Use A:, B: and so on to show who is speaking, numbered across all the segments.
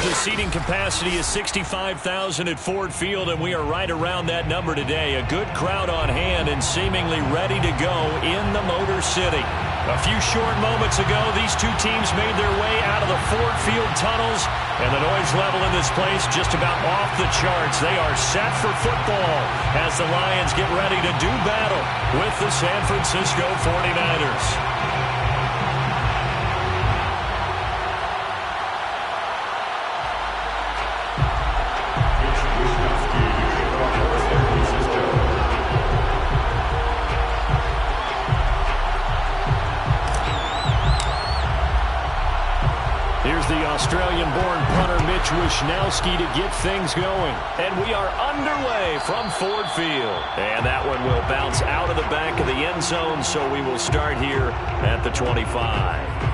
A: The seating capacity is 65,000 at Ford Field, and we are right around that number today. A good crowd on hand and seemingly ready to go in the Motor City. A few short moments ago, these two teams made their way out of the Ford Field tunnels, and the noise level in this place just about off the charts. They are set for football as the Lions get ready to do battle with the San Francisco 49ers. Australian-born punter Mitch Wishnowsky to get things going. And we are underway from Ford Field. And that one will bounce out of the back of the end zone, so we will start here at the 25.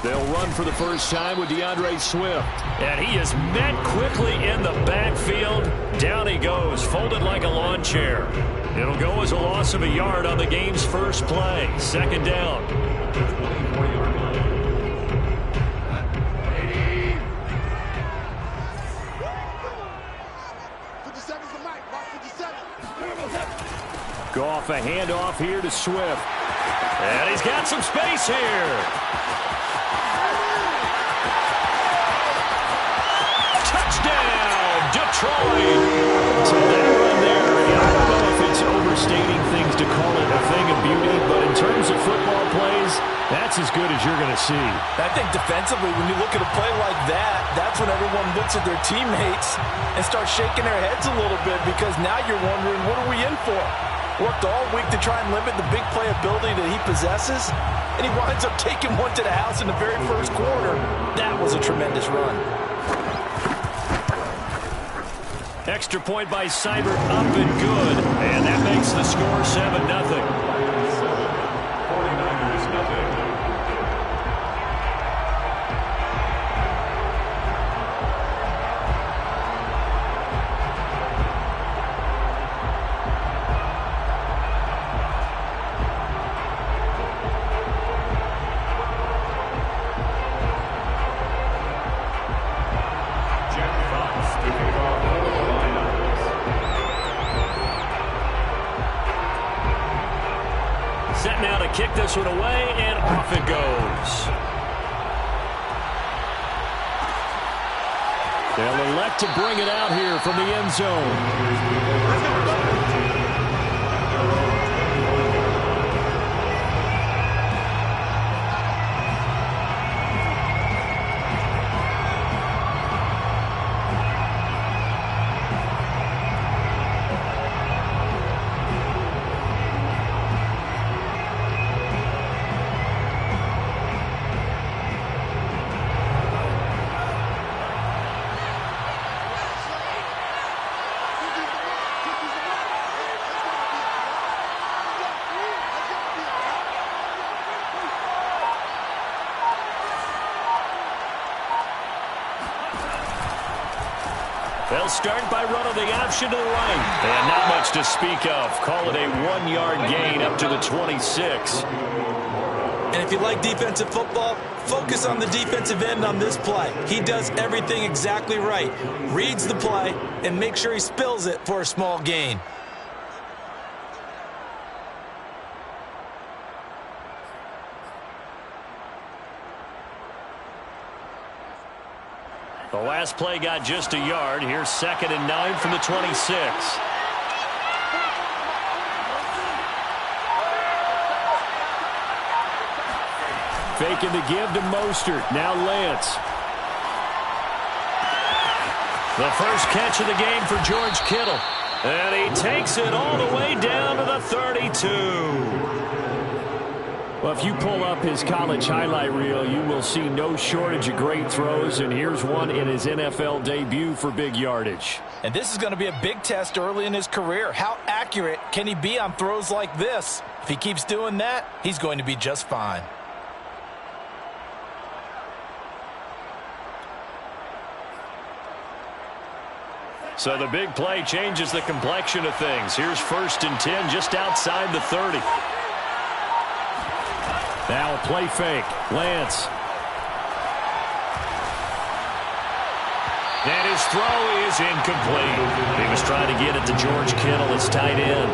A: They'll run for the first time with DeAndre Swift. And he is met quickly in the backfield. Down he goes, folded like a lawn chair. It'll go as a loss of a yard on the game's first play. Second down. Goff a handoff here to Swift. And he's got some space here. Touchdown, Detroit. So that run there, I don't know if it's overstating things to call it a thing of beauty, but in terms of football plays, that's as good as you're going to see.
B: I think defensively, when you look at a play like that, that's when everyone looks at their teammates and starts shaking their heads a little bit, because now you're wondering, what are we in for? Worked all week to try and limit the big play ability that he possesses, and he winds up taking one to the house in the very first quarter. That was a tremendous run.
A: Extra point by Seibert, up and good, and that makes the score 7-0. Set now to kick this one away, and off it goes. They'll elect to bring it out here from the end zone. They'll start by running the option to the right. And not much to speak of. Call it a 1-yard gain up to the 26.
B: And if you like defensive football, focus on the defensive end on this play. He does everything exactly right. Reads the play and makes sure he spills it for a small gain.
A: The last play got just a yard. Here's 2nd and 9 from the 26. Faking the give to Mostert. Now Lance. The first catch of the game for George Kittle. And he takes it all the way down to the 32. Well, if you pull up his college highlight reel, you will see no shortage of great throws, and here's one in his NFL debut for big yardage.
B: And this is going to be a big test early in his career. How accurate can he be on throws like this? If he keeps doing that, he's going to be just fine.
A: So the big play changes the complexion of things. Here's 1st and 10 just outside the 30. Now a play fake. Lance. And his throw is incomplete. He was trying to get it to George Kittle. It's tight end.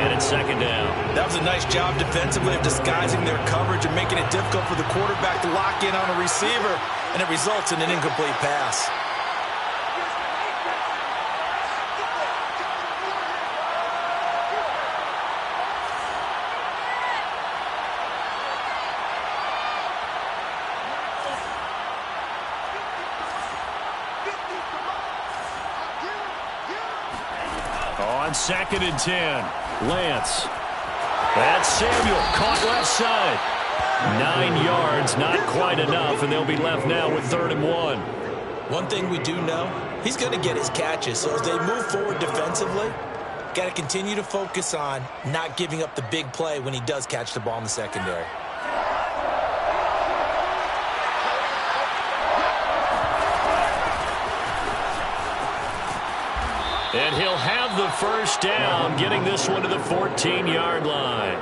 A: And it's 2nd down.
B: That was a nice job defensively of disguising their coverage and making it difficult for the quarterback to lock in on a receiver. And it results in an incomplete pass.
A: On 2nd and 10, Lance. That's Samuel, caught left side. 9 yards, not quite enough, and they'll be left now with 3rd and 1.
B: One thing we do know, he's going to get his catches. So as they move forward defensively, got to continue to focus on not giving up the big play when he does catch the ball in the secondary.
A: And he'll have the 1st down, getting this one to the 14-yard line.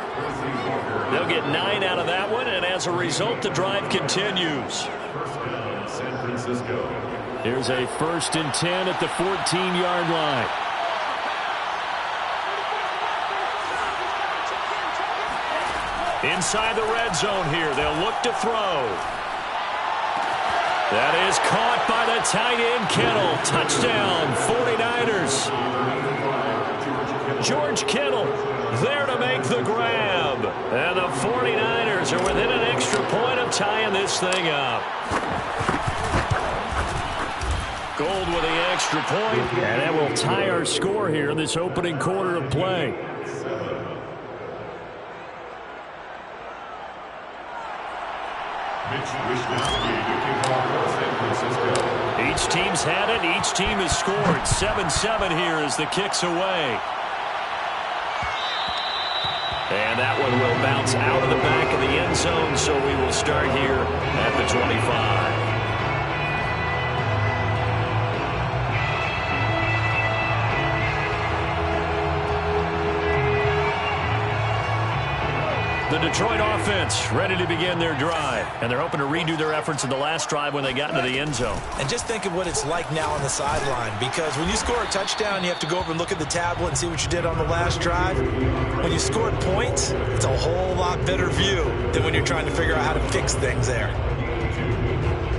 A: They'll get 9 out of that one, and as a result, the drive continues. Here's a 1st and 10 at the 14-yard line. Inside the red zone here, they'll look to throw. That is caught by the tight end, Kittle. Touchdown, 49ers. George Kittle there to make the grab. And the 49ers are within an extra point of tying this thing up. Gold with the extra point, and that will tie our score here in this opening quarter of play. Each team's had it. Each team has scored. 7-7 here as the kick's away. And that one will bounce out of the back of the end zone, so we will start here at the 25. The Detroit offense ready to begin their drive. And they're hoping to redo their efforts in the last drive when they got into the end zone.
B: And just think of what it's like now on the sideline. Because when you score a touchdown, you have to go over and look at the tablet and see what you did on the last drive. When you scored points, it's a whole lot better view than when you're trying to figure out how to fix things there.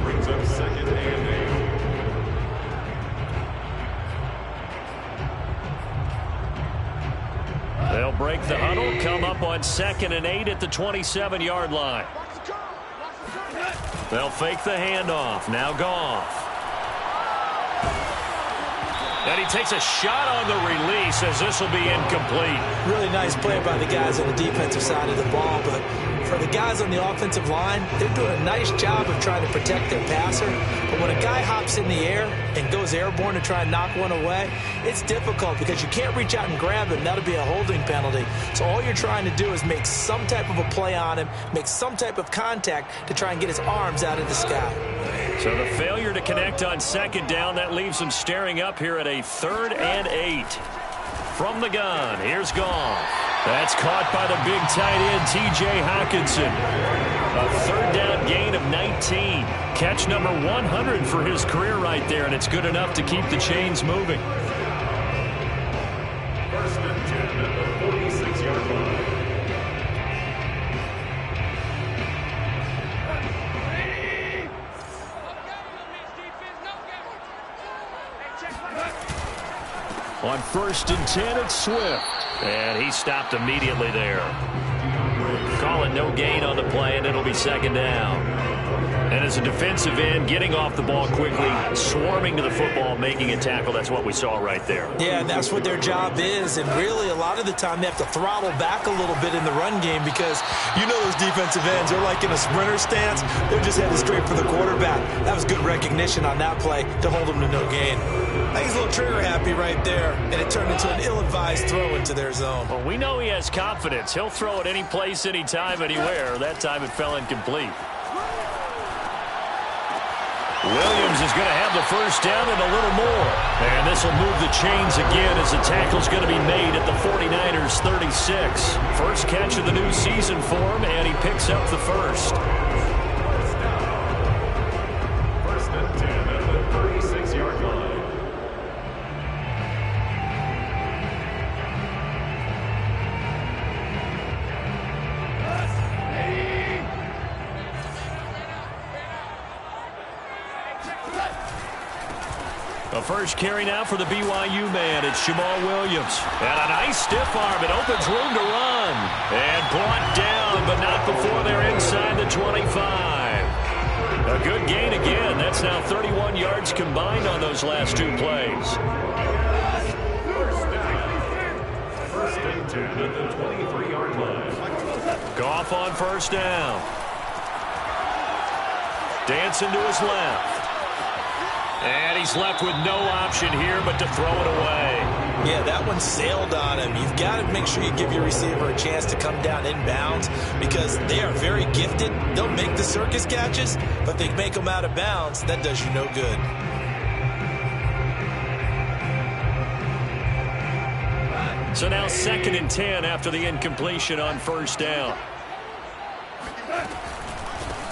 C: Brings up 2nd and 8.
A: They'll break the huddle, come up on 2nd and 8 at the 27-yard line. They'll fake the handoff. Now Goff. And he takes a shot on the release as this will be incomplete.
B: Really nice play by the guys on the defensive side of the ball, but for the guys on the offensive line, they're doing a nice job of trying to protect their passer. But when a guy hops in the air and goes airborne to try and knock one away, it's difficult because you can't reach out and grab him. That'll be a holding penalty. So all you're trying to do is make some type of a play on him, make some type of contact to try and get his arms out of the sky.
A: So the failure to connect on 2nd down, that leaves them staring up here at a 3rd and 8. From the gun, here's Goff. That's caught by the big tight end, T.J. Hockenson. A 3rd down gain of 19. Catch number 100 for his career right there, and it's good enough to keep the chains moving.
C: 1st and 10 at the 46-yard line.
A: On 1st and 10, it's Swift. And he stopped immediately there. Call it no gain on the play, and it'll be 2nd down. And as a defensive end, getting off the ball quickly, swarming to the football, making a tackle, that's what we saw right there.
B: Yeah, that's what their job is. And really, a lot of the time, they have to throttle back a little bit in the run game because you know those defensive ends, they're like in a sprinter stance. They're just headed straight for the quarterback. That was good recognition on that play to hold them to no gain. I think he's a little trigger happy right there, and it turned into an ill-advised throw into their zone.
A: Well, we know he has confidence. He'll throw it any place, anytime, anywhere. That time it fell incomplete. Williams is going to have the first down and a little more. And this will move the chains again as the tackle's going to be made at the 49ers 36. First catch of the new season for him, and he picks up the first.
C: First and 10 at the 36-yard line.
A: A first carry now for the BYU man. It's Jamal Williams. And a nice stiff arm. It opens room to run. And brought down, but not before they're inside the 25. A good gain again. That's now 31 yards combined on those last two plays.
C: First and 10 at the 23-yard line.
A: Goff on first down. Dancing to his left. And he's left with no option here but to throw it away.
B: Yeah, that one sailed on him. You've got to make sure you give your receiver a chance to come down inbounds because they are very gifted. They'll make the circus catches, but if they make them out of bounds, that does you no good.
A: So now 2nd and 10 after the incompletion on first down.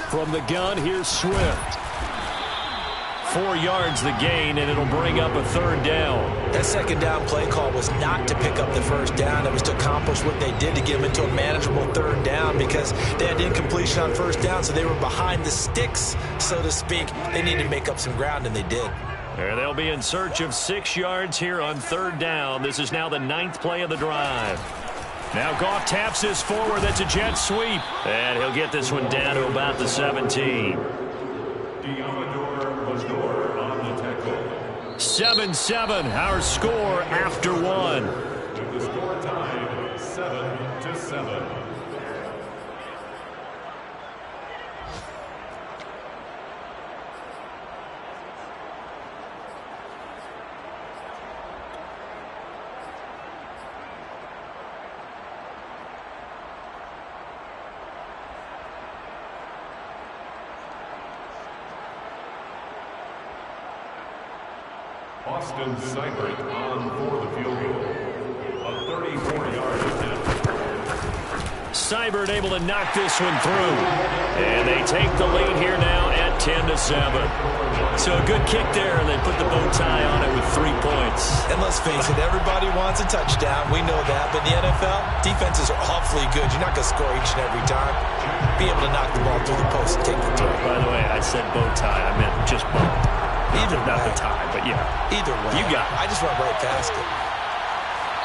A: From the gun, here's Swift. 4 yards the gain, and it'll bring up a third down.
B: That second down play call was not to pick up the first down. It was to accomplish what they did to get them into a manageable third down because they had incompletion on first down, so they were behind the sticks, so to speak. They needed to make up some ground, and they did.
A: And they'll be in search of 6 yards here on third down. This is now the 9th play of the drive. Now Goff taps this forward. That's a jet sweep. And he'll get this one down to about the 17. 7-7, our score after one.
C: With the score tied 7-7. Austin Seibert on for the field goal. A 34-yard attempt.
A: Seibert able to knock this one through. And they take the lead here now at 10-7. So a good kick there, and they put the bow tie on it with 3 points.
B: And let's face it, everybody wants a touchdown. We know that. But in the NFL, defenses are awfully good. You're not going to score each and every time. Be able to knock the ball through the post and take the throw.
A: By the way, I said bow tie. I meant just bow.
B: Either
A: Not
B: way.
A: the tie, but yeah.
B: Either way.
A: You got it.
B: I just went right past it.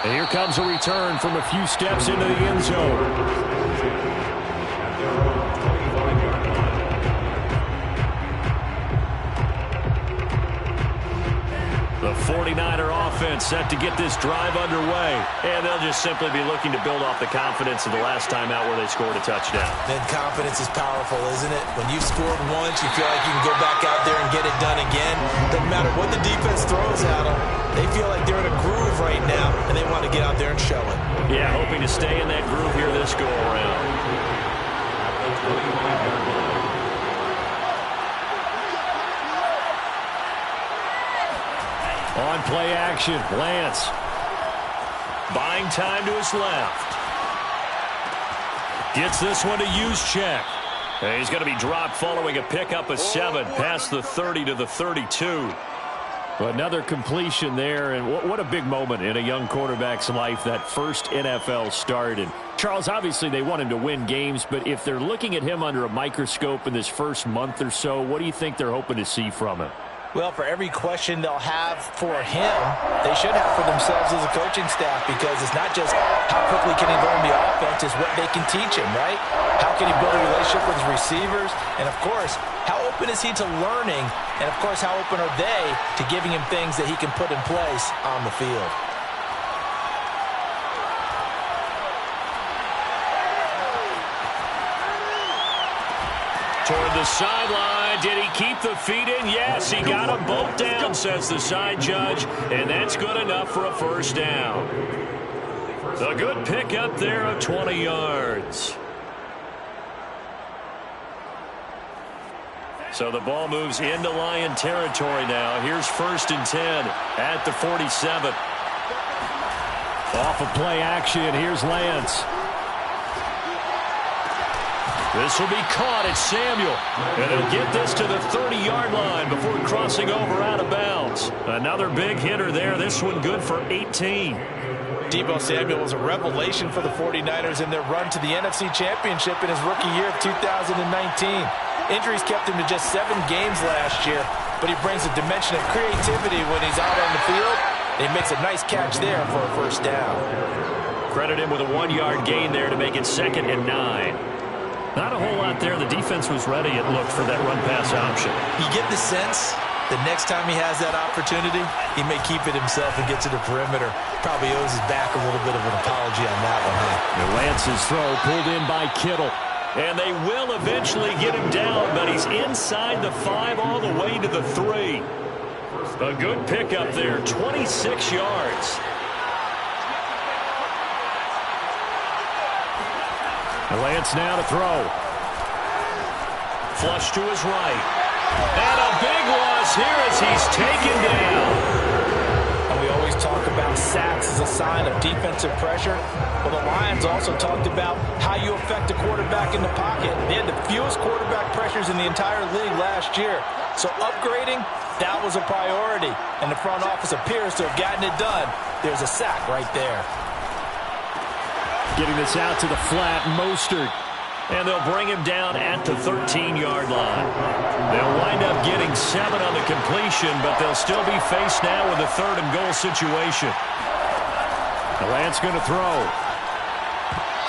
A: And here comes a return from a few steps into the end zone. The 49er offense set to get this drive underway. And they'll just simply be looking to build off the confidence of the last time out where they scored a touchdown.
B: Then confidence is powerful, isn't it? When you've scored once, you feel like you can go back out there and get it done again. Doesn't matter what the defense throws at them. They feel like they're in a groove right now, and they want to get out there and show it.
A: Yeah, hoping to stay in that groove here this go-around. On play action, Lance. Buying time to his left. Gets this one to use check. And he's going to be dropped following a pickup of 7 past the 30 to the 32. Another completion there, and what a big moment in a young quarterback's life, that first NFL start. And Charles, obviously they want him to win games, but if they're looking at him under a microscope in this first month or so, what do you think they're hoping to see from him?
B: Well, for every question they'll have for him, they should have for themselves as a coaching staff, because it's not just how quickly can he learn the offense, it's what they can teach him, right? How can he build a relationship with his receivers? And, of course, how open open is he to learning? And, of course, how open are they to giving him things that he can put in place on the field?
A: Toward the sideline. Did he keep the feet in? Yes, he got them both down, says the side judge. And that's good enough for a first down. A good pickup there of 20 yards. So the ball moves into Lion territory now. Here's 1st and 10 at the 47. Off of play action, here's Lance. This will be caught at Samuel. And he'll get this to the 30-yard line before crossing over out of bounds. Another big hitter there. This one good for 18.
B: Deebo Samuel was a revelation for the 49ers in their run to the NFC Championship in his rookie year of 2019. Injuries kept him to just 7 games last year, but he brings a dimension of creativity when he's out on the field. And he makes a nice catch there for a first down.
A: Credit him with a 1-yard gain there to make it 2nd and 9. Not a whole lot there. The defense was ready, it looked, for that run-pass option.
B: You get the sense the next time he has that opportunity, he may keep it himself and get to the perimeter. Probably owes his back a little bit of an apology on that one, huh?
A: And Lance's throw pulled in by Kittle. And they will eventually get him down, but he's inside the 5 all the way to the 3. A good pickup there, 26 yards. Lance now to throw. Flush to his right. And a big loss here as he's taken down.
B: And we always talk about sacks as a sign of defensive pressure. Well, the Lions also talked about how you affect a quarterback in the pocket. They had the fewest quarterback pressures in the entire league last year. So upgrading, that was a priority. And the front office appears to have gotten it done. There's a sack right there.
A: Getting this out to the flat, Mostert. And they'll bring him down at the 13-yard line. They'll wind up getting 7 on the completion, but they'll still be faced now with a 3rd and goal situation. Lance going to throw.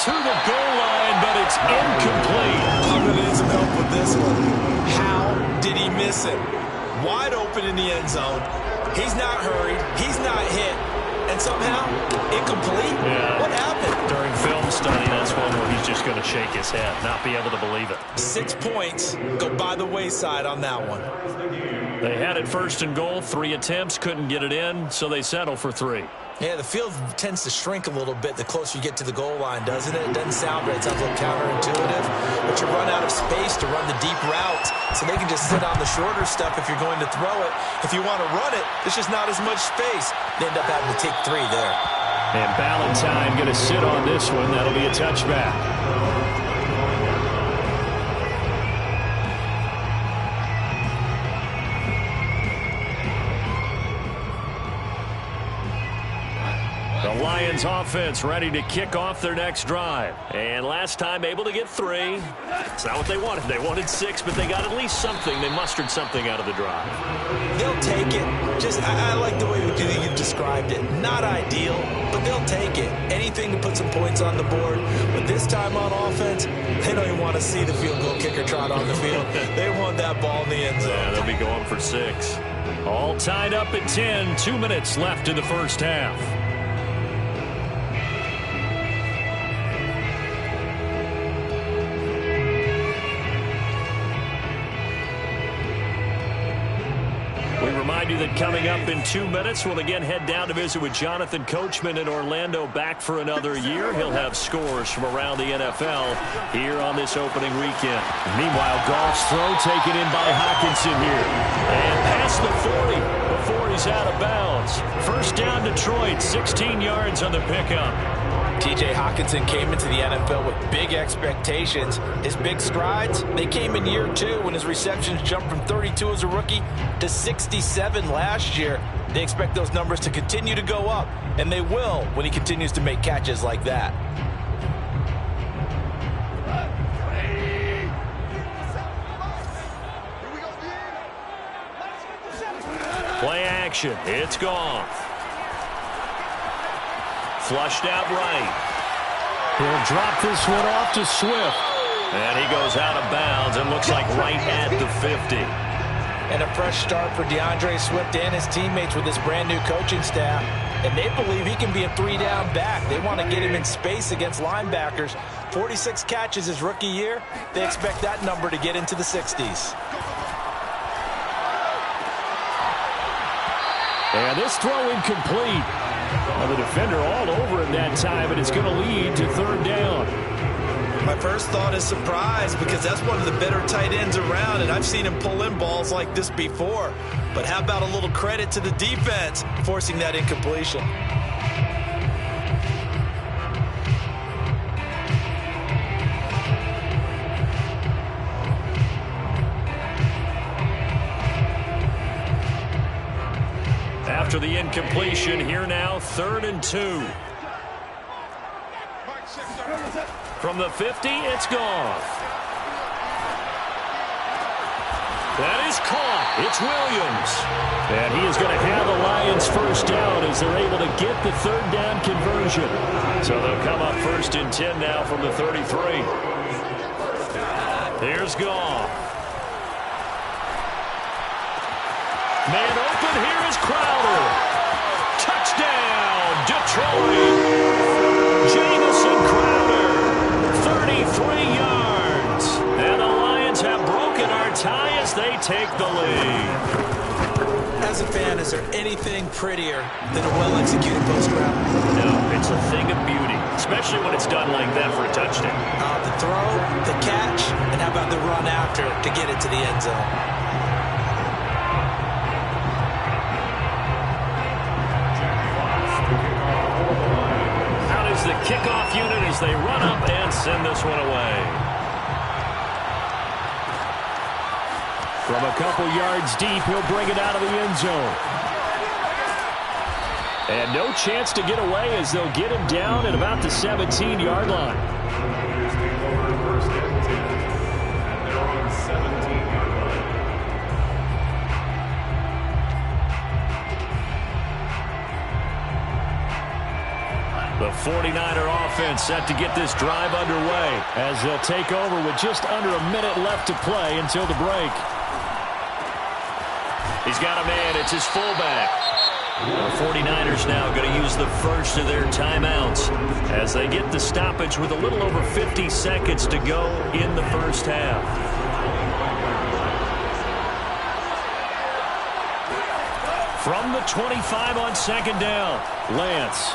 A: To the goal line, but it's incomplete.
B: I'm going to need some help with this one. How did he miss it? Wide open in the end zone. He's not hurried. He's not hit. And somehow, incomplete?
A: Yeah.
B: What happened?
A: During film study, that's one where he's just going to shake his head, not be able to believe it.
B: 6 points go by the wayside on that one.
A: They had it 1st and goal, 3 attempts, couldn't get it in, so they settle for 3.
B: Yeah, the field tends to shrink a little bit the closer you get to the goal line, doesn't it? It doesn't sound right. It sounds a little counterintuitive. But you run out of space to run the deep routes, so they can just sit on the shorter stuff if you're going to throw it. If you want to run it, there's just not as much space. They end up having to take 3 there.
A: And Ballantyne going to sit on this one. That'll be a touchback. The Lions offense ready to kick off their next drive. And last time able to get 3. It's not what they wanted. They wanted 6, but they got at least something. They mustered something out of the drive.
B: They'll take it. I like the way you described it. Not ideal, but they'll take it. Anything to put some points on the board. But this time on offense, they don't even want to see the field goal kicker trot on the field. They want that ball in the end zone.
A: Yeah, they'll be going for 6. All tied up at 10. 2 minutes left in the first half. Remind you that coming up in 2 minutes, we'll again head down to visit with Jonathan Coachman in Orlando, back for another year. He'll have scores from around the NFL here on this opening weekend. Meanwhile, Goff's throw taken in by Hockenson here. And past the 40 before he's out of bounds. First down Detroit, 16 yards on the pickup.
B: T.J. Hockenson came into the NFL with big expectations. His big strides, they came in year 2 when his receptions jumped from 32 as a rookie to 67 last year. They expect those numbers to continue to go up, and they will when he continues to make catches like that.
A: Play action. It's gone. Flushed out right. He'll drop this one off to Swift. And he goes out of bounds. It looks like right at the 50.
B: And a fresh start for DeAndre Swift and his teammates with this brand new coaching staff. And they believe he can be a three-down back. They want to get him in space against linebackers. 46 catches his rookie year. They expect that number to get into the 60s.
A: And this throw incomplete. Well, the defender all over him that time, and it's going to lead to third down.
B: My first thought is surprise, because that's one of the better tight ends around, and I've seen him pull in balls like this before. But how about a little credit to the defense forcing that incompletion?
A: After the incompletion, here now, 3rd and 2. From the 50, it's gone. That is caught. It's Williams. And he is going to have the Lions first down as they're able to get the third down conversion. So they'll come up 1st and 10 now from the 33. Here's Goff. Man open, here is Crowder. Touchdown, Detroit. Jamison Crowder, 33 yards. And the Lions have broken our tie as they take the lead.
B: As a fan, is there anything prettier than a well-executed post route?
A: No, it's a thing of beauty, especially when it's done like that for a touchdown.
B: The throw, the catch, and how about the run after to get it to the end zone?
A: The kickoff unit as they run up and send this one away. From a couple yards deep, he'll bring it out of the end zone. And no chance to get away as they'll get him down at about the 17-yard line. The 49er offense set to get this drive underway as they'll take over with just under a minute left to play until the break. He's got a man. It's his fullback. The 49ers now going to use the first of their timeouts as they get the stoppage with a little over 50 seconds to go in the first half. From the 25 on 2nd down, Lance.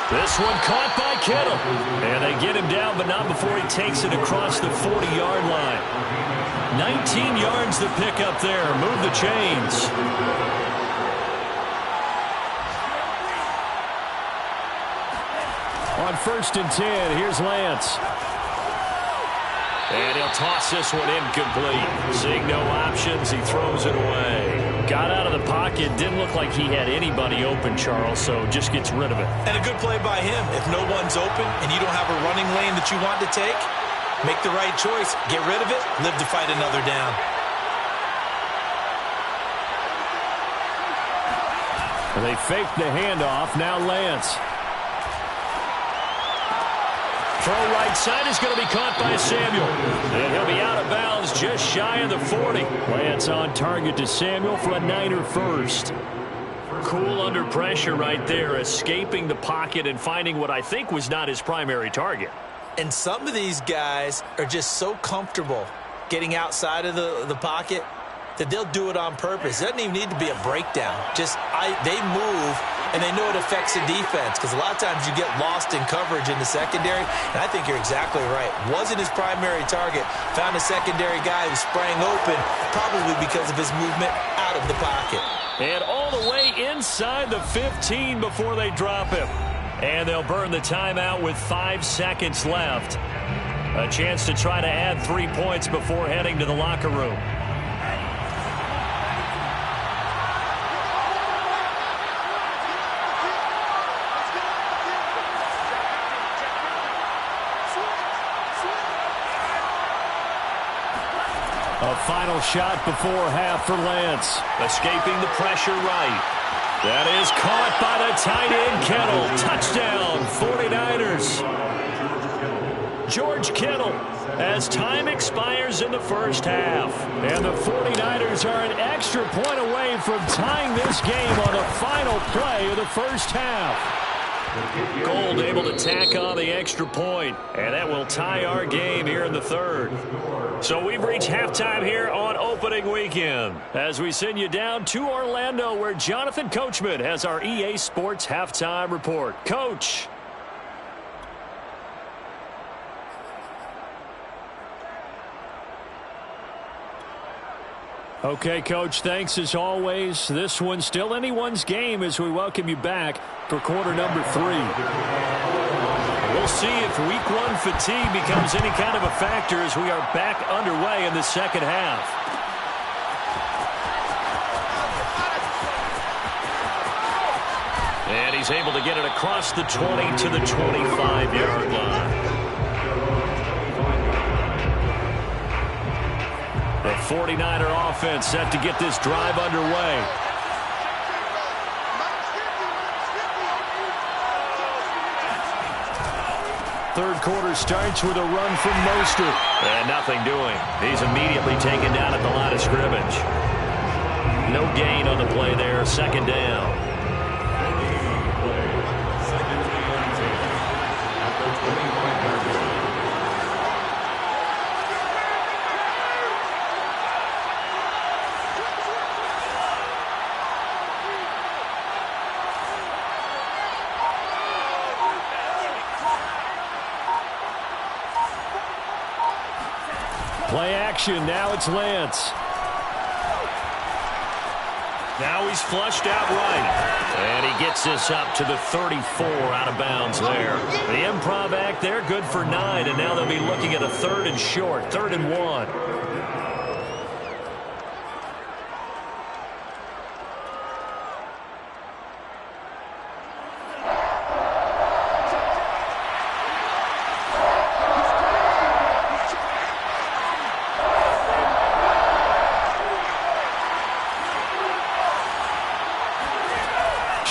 A: This one caught by Kittle. And they get him down, but not before he takes it across the 40-yard line. 19 yards to pick up there. Move the chains. On 1st and 10, here's Lance. And he'll toss this one incomplete. Seeing no options, he throws it away. Got out of the pocket. Didn't look like he had anybody open, Charles, so just gets rid of it.
B: And a good play by him. If no one's open and you don't have a running lane that you want to take, make the right choice. Get rid of it. Live to fight another down.
A: And they fake the handoff. Now Lance. Throw right side is going to be caught by Samuel. And he'll be out of bounds just shy of the 40. Lance on target to Samuel for a Niner first. Cool under pressure right there, escaping the pocket and finding what I think was not his primary target.
B: And some of these guys are just so comfortable getting outside of the pocket that they'll do it on purpose. It doesn't even need to be a breakdown. They move, and they know it affects the defense because a lot of times you get lost in coverage in the secondary, and I think you're exactly right. Wasn't his primary target. Found a secondary guy who sprang open, probably because of his movement out of the pocket.
A: And all the way inside the 15 before they drop him. And they'll burn the timeout with 5 seconds left. A chance to try to add 3 points before heading to the locker room. A final shot before half for Lance. Escaping the pressure right. That is caught by the tight end, Kittle. Touchdown, 49ers. George Kittle, as time expires in the first half. And the 49ers are an extra point away from tying this game on the final play of the first half. Gold able to tack on the extra point, and that will tie our game here in the third. So we've reached halftime here on opening weekend as we send you down to Orlando, where Jonathan Coachman has our EA Sports halftime report. Coach. Okay, Coach, thanks as always. This one's still anyone's game as we welcome you back for quarter number 3. We'll see if week 1 fatigue becomes any kind of a factor as we are back underway in the second half. And he's able to get it across the 20 to the 25-yard line. The 49er offense set to get this drive underway. Third quarter starts with a run from Mostert. And nothing doing. He's immediately taken down at the line of scrimmage. No gain on the play there. Second down. Play action. Now it's Lance. Now he's flushed out right. And he gets this up to the 34 out of bounds there. The improv act there, good for 9. And now they'll be looking at a 3rd and short, 3rd and 1.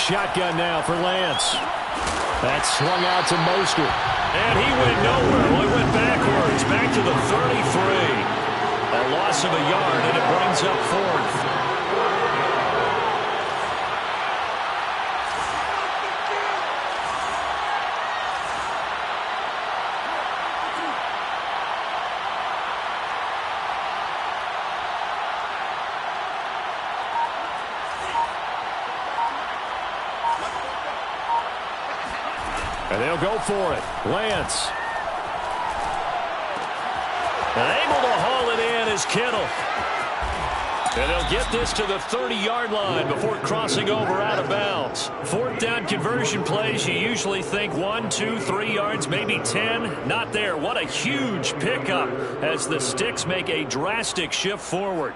A: Shotgun now for Lance. That's swung out to Mostert. And he went nowhere. Well, he went backwards. Back to the 33. A loss of a yard, and it brings up 4th. And they'll go for it. Lance. And able to haul it in is Kittle. And they'll get this to the 30-yard line before crossing over out of bounds. 4th down conversion plays, you usually think 1, 2, 3 yards, maybe 10. Not there. What a huge pickup as the Sticks make a drastic shift forward.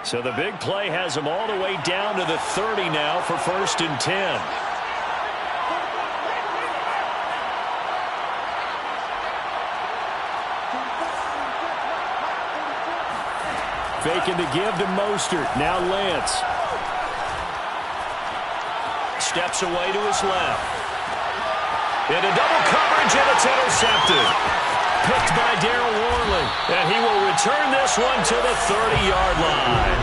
A: So the big play has them all the way down to the 30 now for 1st and 10. Faking to give to Mostert. Now Lance. Steps away to his left. Into double coverage, and it's intercepted. Picked by Darryl Worley. And he will return this one to the 30-yard line.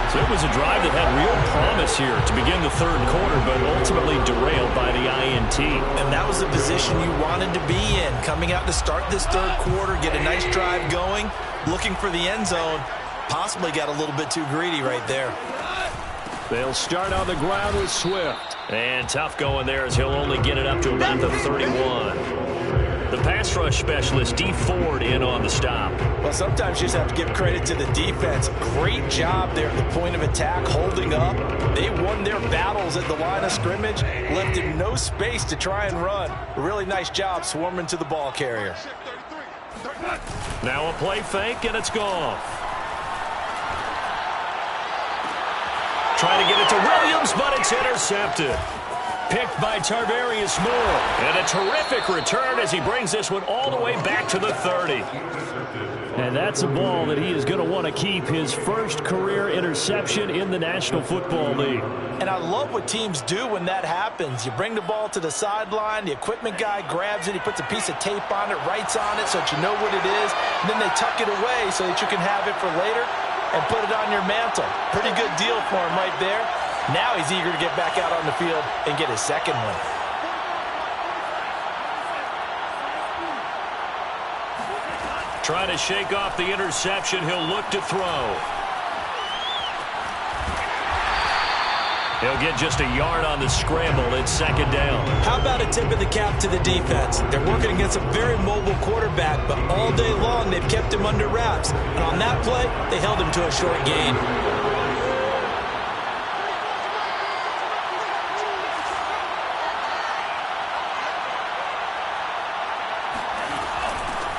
A: So it was a drive that had real promise here to begin the third quarter, but ultimately derailed by the INT.
B: And that was the position you wanted to be in. Coming out to start this third quarter, get a nice drive going, looking for the end zone. Possibly got a little bit too greedy right there.
A: They'll start on the ground with Swift. And tough going there as he'll only get it up to about the 31. The pass rush specialist, D. Ford, in on the stop.
B: Well, sometimes you just have to give credit to the defense. Great job there at the point of attack, holding up. They won their battles at the line of scrimmage, left him no space to try and run. A really nice job swarming to the ball carrier.
A: Now a play fake, and it's gone. Trying to get it to Williams, but it's intercepted. Picked by Tarvarius Moore. And a terrific return as he brings this one all the way back to the 30. And that's a ball that he is going to want to keep, his first career interception in the National Football League.
B: And I love what teams do when that happens. You bring the ball to the sideline, the equipment guy grabs it, he puts a piece of tape on it, writes on it so that you know what it is, and then they tuck it away so that you can have it for later and put it on your mantle. Pretty good deal for him right there. Now he's eager to get back out on the field and get his second one.
A: Trying to shake off the interception, he'll look to throw. He'll get just a yard on the scramble. It's second down.
B: How about a tip of the cap to the defense? They're working against a very mobile quarterback, but all day long they've kept him under wraps. And on that play, they held him to a short gain.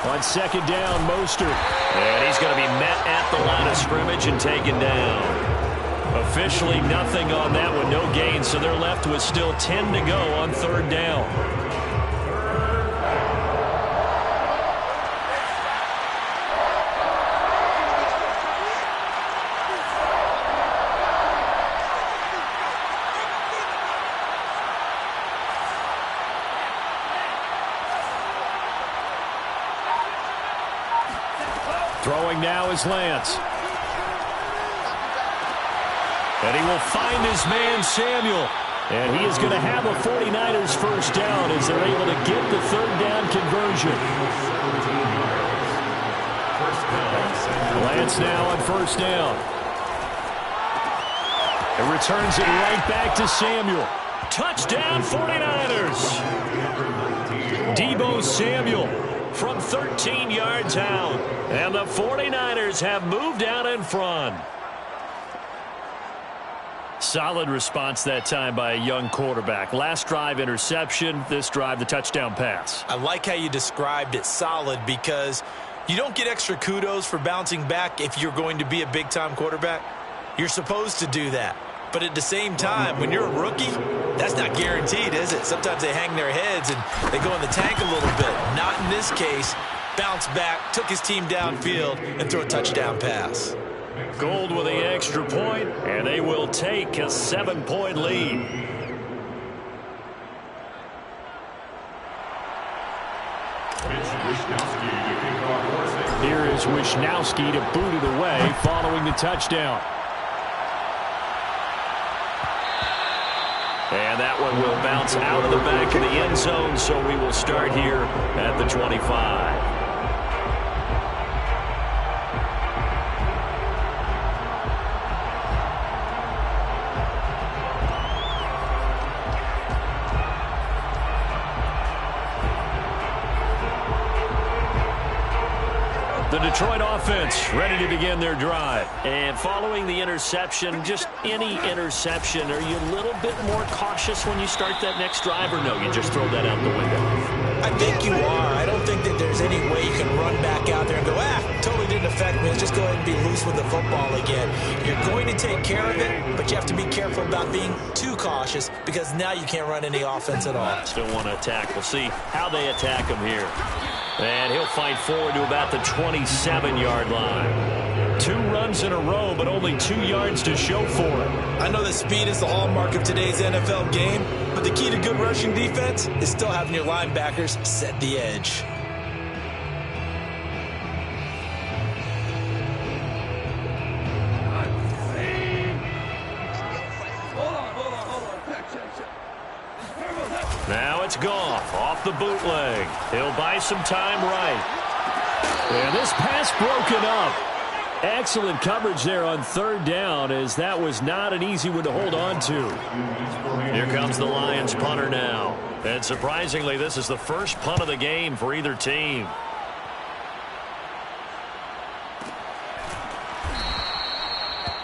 A: On second down, Mostert. And he's going to be met at the line of scrimmage and taken down. Officially nothing on that one, no gain, so they're left with still 10 to go on third down. Throwing now is Lance. And he will find his man, Samuel. And he is going to have a 49ers first down as they're able to get the third down conversion. Lance now on first down. And returns it right back to Samuel. Touchdown 49ers. Deebo Samuel from 13 yards out. And the 49ers have moved out in front. Solid response that time by a young quarterback. Last drive, interception. This drive, the touchdown pass.
B: I like how you described it, solid, because you don't get extra kudos for bouncing back if you're going to be a big-time quarterback. You're supposed to do that. But at the same time, when you're a rookie, that's not guaranteed, is it? Sometimes they hang their heads and they go in the tank a little bit. Not in this case. Bounced back, took his team downfield, and threw a touchdown pass.
A: Gold with the extra point, and they will take a 7-point lead. Here is Wisnowski to boot it away following the touchdown. And that one will bounce out of the back of the end zone, so we will start here at the 25. The Detroit offense ready to begin their drive. And following the interception, just any interception, are you a little bit more cautious when you start that next drive, or no, you just throw that out the window?
B: I think you are. I don't think that there's any way you can run back out there and go, totally didn't affect me. Let's just go ahead and be loose with the football again. You're going to take care of it, but you have to be careful about being too cautious because now you can't run any offense at all.
A: Still want to attack. We'll see how they attack him here. And he'll fight forward to about the 27-yard line. 2 runs in a row, but only 2 yards to show for it.
B: I know that speed is the hallmark of today's NFL game, but the key to good rushing defense is still having your linebackers set the edge.
A: Now it's Goff off the bootleg. He'll buy some time right. And this pass broken up. Excellent coverage there on third down, as that was not an easy one to hold on to. Here comes the Lions punter now. And surprisingly, this is the first punt of the game for either team.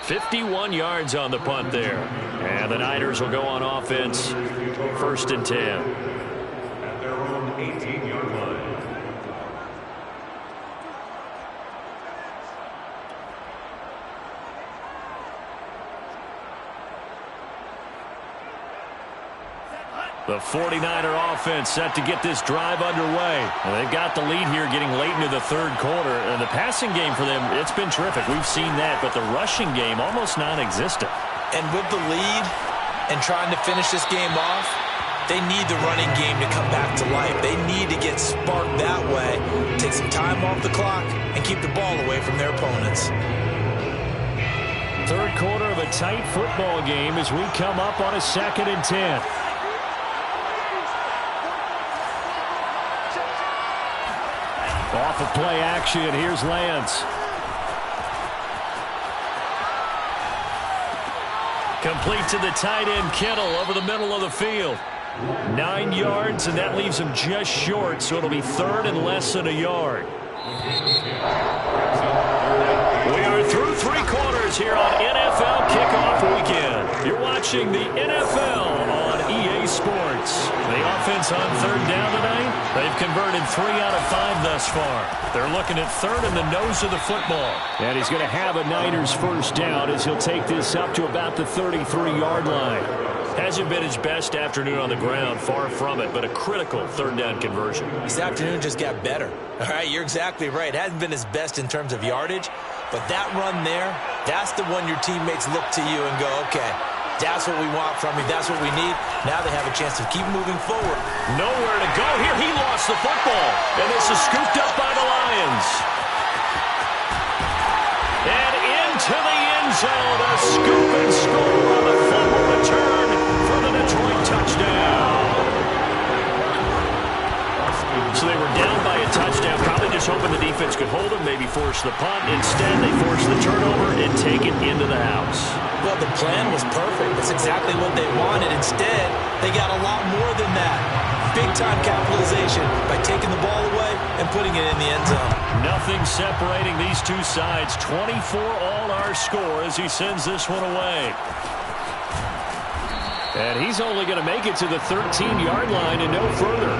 A: "51 yards on the punt there. And the Niners will go on offense, 1st and 10.
C: At their own 18-yard line.
A: The 49er offense set to get this drive underway. Well, they've got the lead here getting late into the third quarter. And the passing game for them, it's been terrific. We've seen that, but the rushing game almost non-existent.
B: And with the lead and trying to finish this game off, they need the running game to come back to life. They need to get sparked that way, take some time off the clock, and keep the ball away from their opponents.
A: Third quarter of a tight football game as we come up on a 2nd and 10. Off of play action, here's Lance. Complete to the tight end, Kittle, over the middle of the field. 9 yards, and that leaves him just short, so it'll be 3rd and less than a yard. We are through 3 quarters here on NFL Kickoff Weekend. You're watching the NFL on EA Sports. The offense on 3rd down tonight, they've converted 3 out of 5 thus far. They're looking at 3rd in the nose of the football. And he's going to have a Niners first down as he'll take this up to about the 33-yard line. Hasn't been his best afternoon on the ground, far from it, but a critical 3rd down conversion.
B: This afternoon just got better. All right, you're exactly right. It hasn't been his best in terms of yardage, but that run there, that's the one your teammates look to you and go, okay, that's what we want from you. That's what we need. Now they have a chance to keep moving forward.
A: Nowhere to go here. He lost the football, and this is scooped up by the Lions. And into the end zone, a scoop and score on the fumble return for the Detroit touchdown. So they were down by a touchdown, probably just hoping the defense could hold them, maybe force the punt. Instead, they forced the turnover and take it into the house.
B: Well, the plan was perfect. That's exactly what they wanted. Instead, they got a lot more than that. Big-time capitalization by taking the ball away and putting it in the end zone.
A: Nothing separating these two sides. 24 all our score as he sends this one away. And he's only going to make it to the 13-yard line and no further.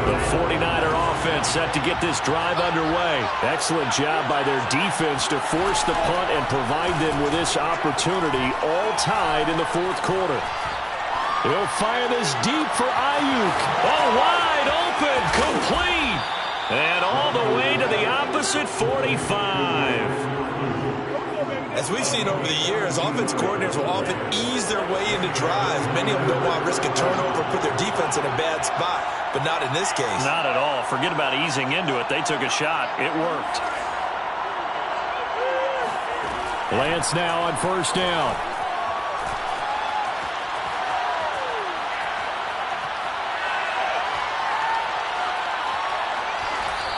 A: The 49er offense set to get this drive underway. Excellent job by their defense to force the punt and provide them with this opportunity, all tied in the 4th quarter. He'll fire this deep for Ayuk. Oh, wide open, complete. And all the way to the opposite 45.
B: As we've seen over the years, offense coordinators will often ease their way into drives. Many of them don't want to risk a turnover, put their defense in a bad spot, but not in this case.
A: Not at all. Forget about easing into it. They took a shot. It worked. Lance now on 1st down.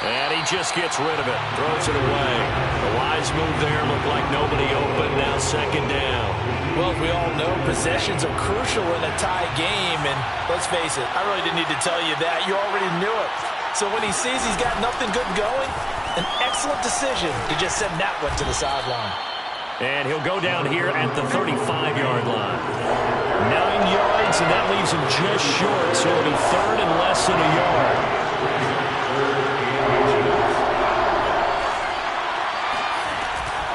A: And he just gets rid of it. Throws it away. The wise move there. Looked like nobody open. Now 2nd down.
B: Well, as we all know, possessions are crucial in a tie game. And let's face it, I really didn't need to tell you that. You already knew it. So when he sees he's got nothing good going, an excellent decision to just send that one to the sideline.
A: And he'll go down here at the 35-yard line. 9 yards, and that leaves him just short. So it'll be 3rd and less than a yard.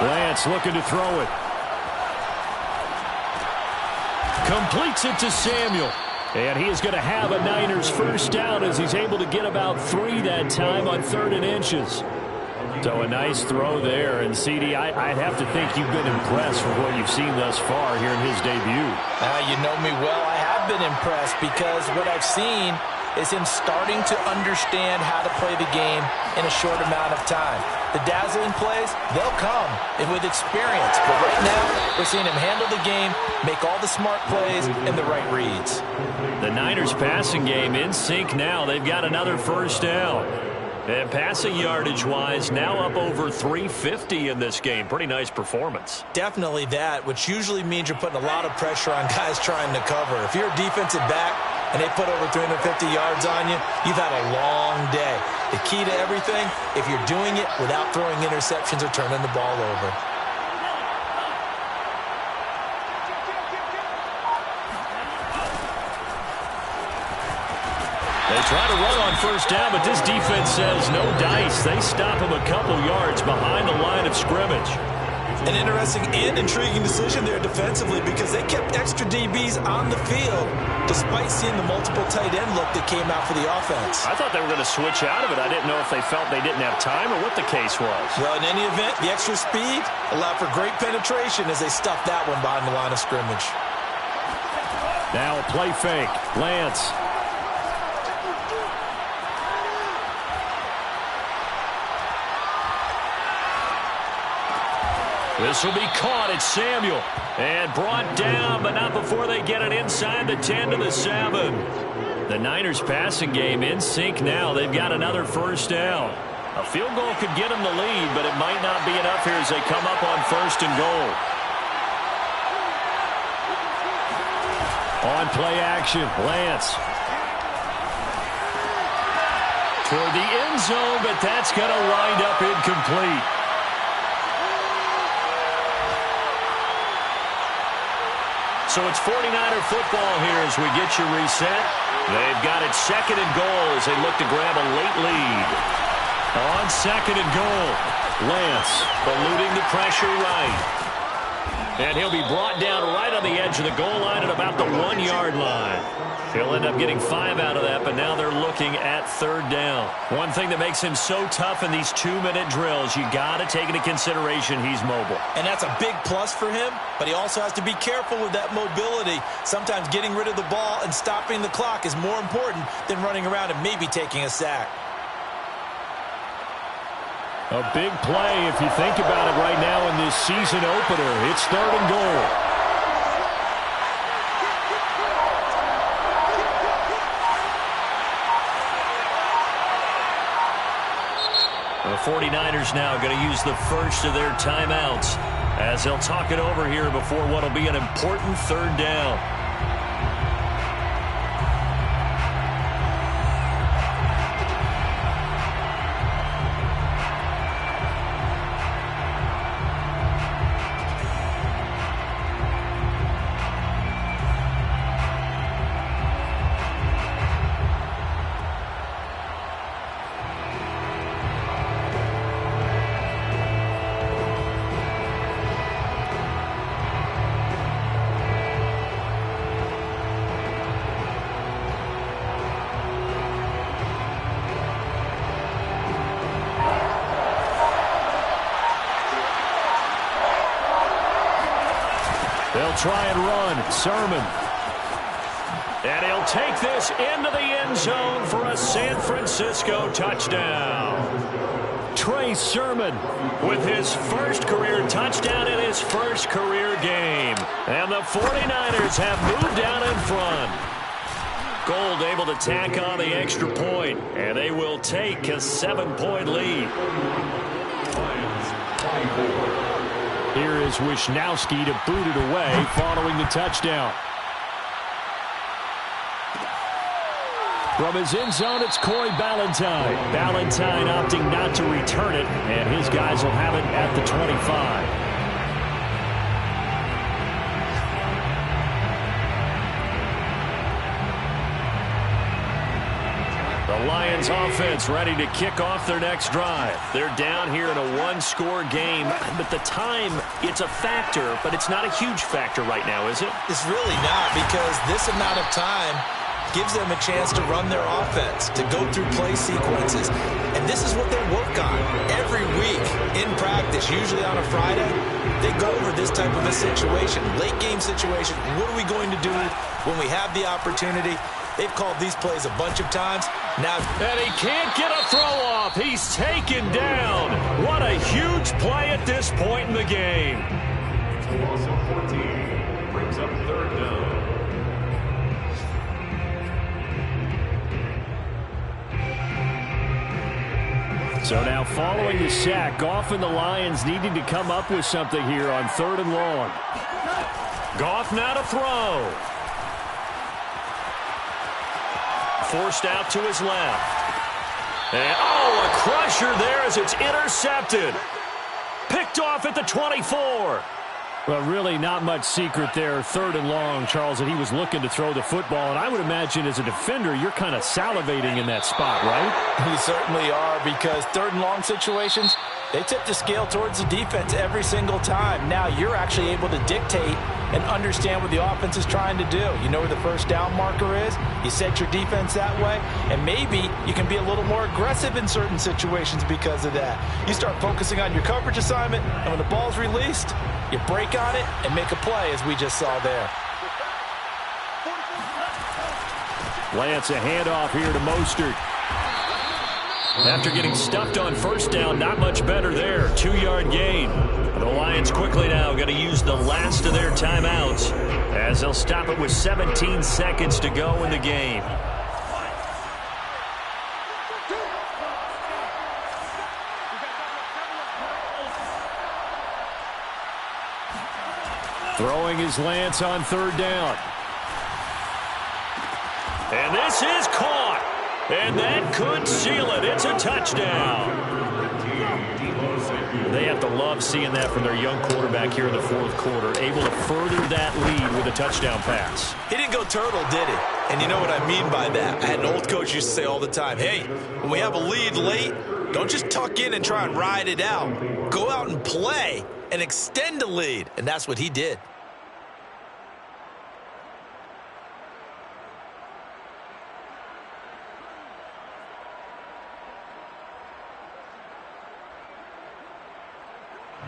A: Lance looking to throw it. Completes it to Samuel. And he is going to have a Niners first down as he's able to get about 3 that time on 3rd and inches. So a nice throw there. And, CD, I'd have to think you've been impressed with what you've seen thus far here in his debut.
B: You know me well. I have been impressed because what I've seen is him starting to understand how to play the game in a short amount of time. The dazzling plays, they'll come and with experience. But right now, we're seeing him handle the game, make all the smart plays and the right reads.
A: The Niners passing game in sync now. They've got another first down. And passing yardage-wise, now up over 350 in this game. Pretty nice performance.
B: Definitely that, which usually means you're putting a lot of pressure on guys trying to cover. If you're a defensive back and they put over 350 yards on you, you've had a long day. The key to everything, if you're doing it without throwing interceptions or turning the ball over.
A: They try to run on first down, but this defense says no dice. They stop him a couple yards behind the line of scrimmage.
B: An interesting and intriguing decision there defensively because they kept extra DBs on the field despite seeing the multiple tight end look that came out for the offense.
A: I thought they were going to switch out of it. I didn't know if they felt they didn't have time or what the case was.
B: Well, in any event, the extra speed allowed for great penetration as they stuffed that one behind the line of scrimmage.
A: Now a play fake. Lance. This will be caught. It's Samuel. And brought down, but not before they get it inside the 10 to the 7. The Niners passing game in sync now. They've got another first down. A field goal could get them the lead, but it might not be enough here as they come up on first and goal. On play action, Lance. Toward the end zone, but that's going to wind up incomplete. So it's 49er football here as we get you reset. They've got it second and goal as they look to grab a late lead. On second and goal, Lance eluding the pressure right. And he'll be brought down right on the edge of the goal line at about the 1-yard line. He'll end up getting 5 out of that, but now they're looking at third down. One thing that makes him so tough in these 2-minute drills, you got to take into consideration he's mobile.
B: And that's a big plus for him, but he also has to be careful with that mobility. Sometimes getting rid of the ball and stopping the clock is more important than running around and maybe taking a sack.
A: A big play if you think about it right now in this season opener. It's third and goal. The 49ers now going to use the first of their timeouts as they'll talk it over here before what will be an important third down. They'll try and run. Sermon. And he'll take this into the end zone for a San Francisco touchdown. Trey Sermon with his first career touchdown in his first career game. And the 49ers have moved down in front. Gold able to tack on the extra point, and they will take a 7-point lead. Here is Wisnowski to boot it away following the touchdown. From his end zone, it's Corey Ballantyne. Ballantyne opting not to return it, and his guys will have it at the 25. The Lions offense ready to kick off their next drive. They're down here in a one-score game, but the time, it's a factor, but it's not a huge factor right now, is it?
B: It's really not, because this amount of time gives them a chance to run their offense, to go through play sequences. And this is what they work on every week in practice, usually on a Friday. They go over this type of a situation, late game situation. What are we going to do when we have the opportunity? They've called these plays a bunch of times. Now,
A: and he can't get a throw off. He's taken down. What a huge play at this point in the game.
C: Loss of 14 brings up third down.
A: So now following the sack, Goff and the Lions needing to come up with something here on third and long. Goff now to throw. Forced out to his left. And, oh, a crusher there as it's intercepted. Picked off at the 24. Well, really not much secret there, third and long, Charles, that he was looking to throw the football. And I would imagine as a defender, you're kind of salivating in that spot, right?
B: You certainly are, because third and long situations, They tip the scale towards the defense every single time. Now you're actually able to dictate and understand what the offense is trying to do. You know where the first down marker is. You set your defense that way, and maybe you can be a little more aggressive in certain situations because of that. You start focusing on your coverage assignment, and when the ball's released, you break on it and make a play, as we just saw there.
A: Lance, a handoff here to Mostert. After getting stuffed on first down, not much better there. 2-yard gain. The Lions quickly now going to use the last of their timeouts as they'll stop it with 17 seconds to go in the game. Throwing is Lance on third down. And this is caught. And that could seal it. It's a touchdown. They have to love seeing that from their young quarterback here in the fourth quarter, able to further that lead with a touchdown pass.
D: He didn't go turtle, did he? And you know what I mean by that. I had an old coach used to say all the time, hey, when we have a lead late, don't just tuck in and try and ride it out. Go out and play and extend the lead. And that's what he did.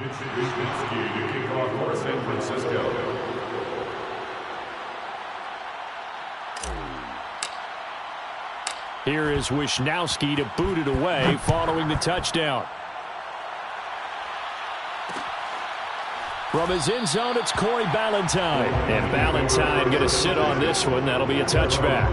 C: Wisniewski to kick off for San Francisco.
A: Here is Wisniewski to boot it away following the touchdown. From his end zone, it's Corey Ballantyne. And Ballantyne going to sit on this one. That'll be a touchback.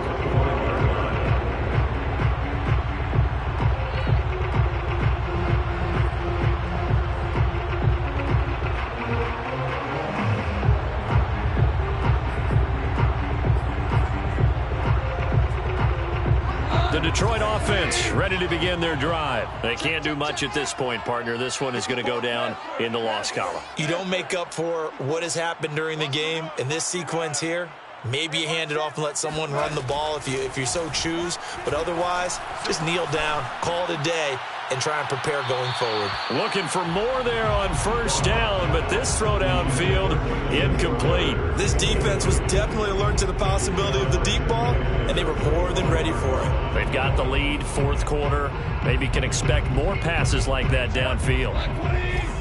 A: The Detroit offense ready to begin their drive. They can't do much at this point, partner. This one is going to go down in the loss column.
D: You don't make up for what has happened during the game in this sequence here. Maybe you hand it off and let someone run the ball if you so choose. But otherwise, just kneel down, call it a day, and try and prepare going forward.
A: Looking for more there on first down, but this throw downfield incomplete.
D: This defense was definitely alert to the possibility of the deep ball, and they were more than ready for it.
A: They've got the lead, fourth quarter. Maybe can expect more passes like that downfield.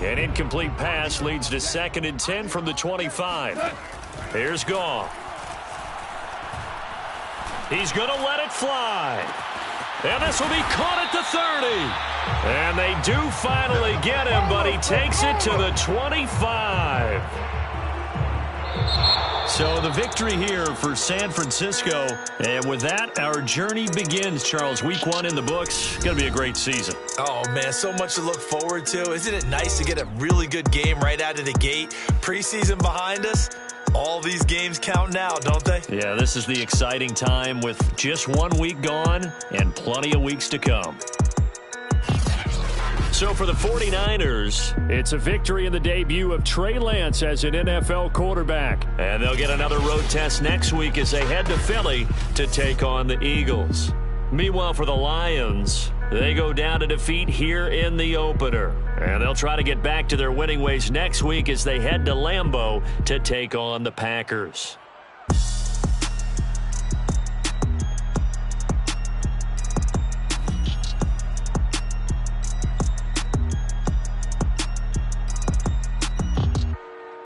A: An incomplete pass leads to 2nd and 10 from the 25. Here's Goff. He's going to let it fly. And this will be caught at the 30. And they do finally get him, but he takes it to the 25. So the victory here for San Francisco. And with that, our journey begins, Charles. Week 1 in the books. Going to be a great season.
D: Oh, man, so much to look forward to. Isn't it nice to get a really good game right out of the gate? Preseason behind us. All these games count now, don't they?
A: Yeah, this is the exciting time with just 1 week gone and plenty of weeks to come. So for the 49ers, it's a victory in the debut of Trey Lance as an NFL quarterback. And they'll get another road test next week as they head to Philly to take on the Eagles. Meanwhile, for the Lions, they go down to defeat here in the opener. And they'll try to get back to their winning ways next week as they head to Lambeau to take on the Packers.